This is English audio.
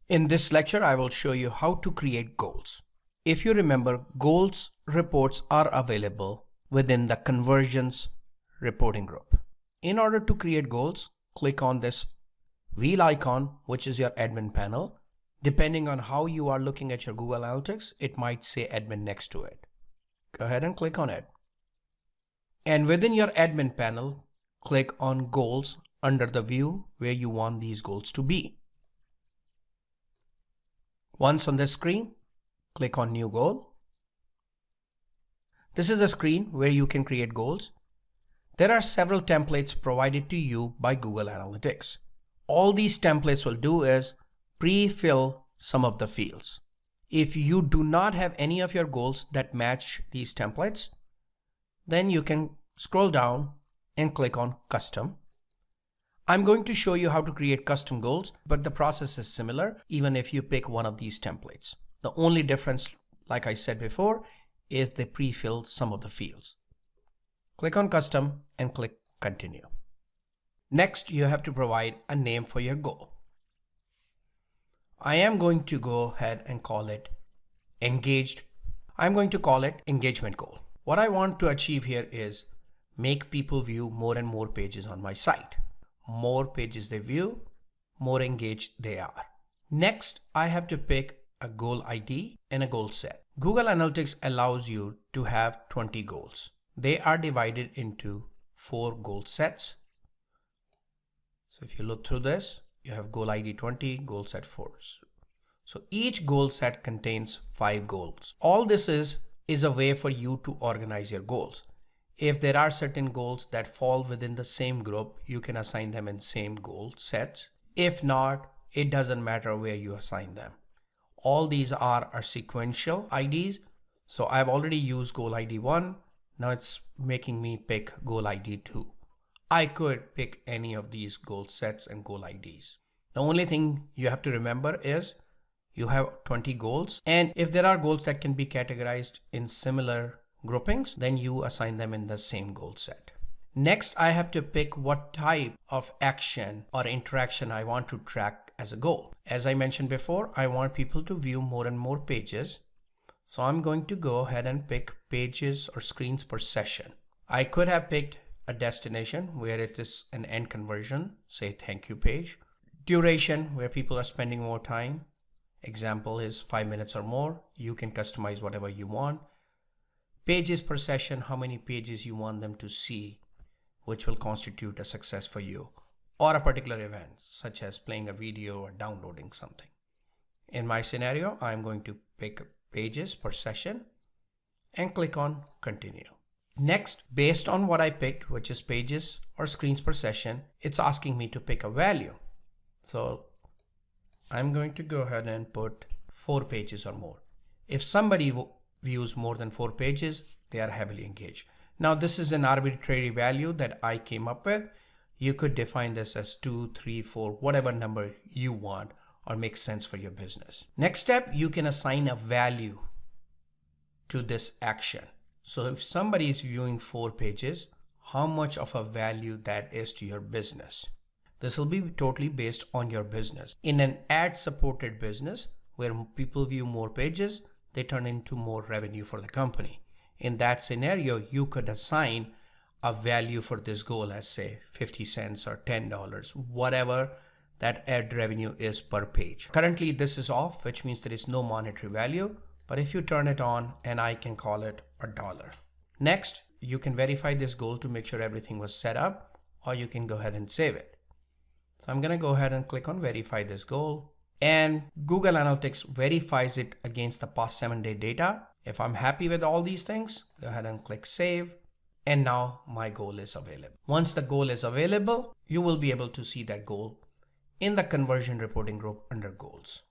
In this lecture, I will show you how to create goals. If you remember, goals reports are available within the conversions reporting group. In order to create goals, click on this wheel icon, which is your admin panel. Depending on how you are looking at your Google Analytics, it might say admin next to it. Go ahead and click on it. And within your admin panel, click on goals under the view where you want these goals to be. Once on the screen, click on New Goal. This is a screen where you can create goals. There are several templates provided to you by Google Analytics. All these templates will do is pre-fill some of the fields. If you do not have any of your goals that match these templates, then you can scroll down and click on Custom. I'm going to show you how to create custom goals, but the process is similar even if you pick one of these templates. The only difference, like I said before, is they pre-fill some of the fields. Click on Custom and click Continue. Next, you have to provide a name for your goal. I am going to go ahead and call it Engaged. I'm going to call it Engagement Goal. What I want to achieve here is make people view more and more pages on my site. More pages they view, more engaged they are. Next, I have to pick a goal ID and a goal set. Google Analytics allows you to have 20 goals. They are divided into 4 goal sets. So if you look through this, you have goal ID 20, goal set 4. So each goal set contains 5 goals. All this is a way for you to organize your goals. If there are certain goals that fall within the same group, you can assign them in same goal sets. If not, it doesn't matter where you assign them. All these are sequential IDs. So I've already used goal ID 1. Now it's making me pick goal ID 2. I could pick any of these goal sets and goal IDs. The only thing you have to remember is you have 20 goals. And if there are goals that can be categorized in similar groupings, then you assign them in the same goal set. Next, I have to pick what type of action or interaction I want to track as a goal. As I mentioned before, I want people to view more and more pages. So I'm going to go ahead and pick pages or screens per session. I could have picked a destination where it is an end conversion, say thank you page. Duration, where people are spending more time. Example is 5 minutes or more. You can customize whatever you want. Pages per session, how many pages you want them to see, which will constitute a success for you, or a particular event, such as playing a video or downloading something. In my scenario, I'm going to pick pages per session and click on Continue. Next, based on what I picked, which is pages or screens per session, it's asking me to pick a value. So I'm going to go ahead and put 4 pages or more. If somebody views more than 4 pages, they are heavily engaged. Now this is an arbitrary value that I came up with. You could define this as 2, 3, 4, whatever number you want or makes sense for your business. Next step, you can assign a value to this action. So if somebody is viewing 4 pages, how much of a value that is to your business? This will be totally based on your business. In an ad supported business where people view more pages, they turn into more revenue for the company. In that scenario, you could assign a value for this goal as say 50 cents or $10, whatever that ad revenue is per page. Currently this is off, which means there is no monetary value, but if you turn it on, and I can call it $1. Next, you can verify this goal to make sure everything was set up, or you can go ahead and save it. So I'm going to go ahead and click on verify this goal. And Google Analytics verifies it against the past 7-day data. If I'm happy with all these things, go ahead and click save. And now my goal is available. Once the goal is available, you will be able to see that goal in the conversion reporting group under goals.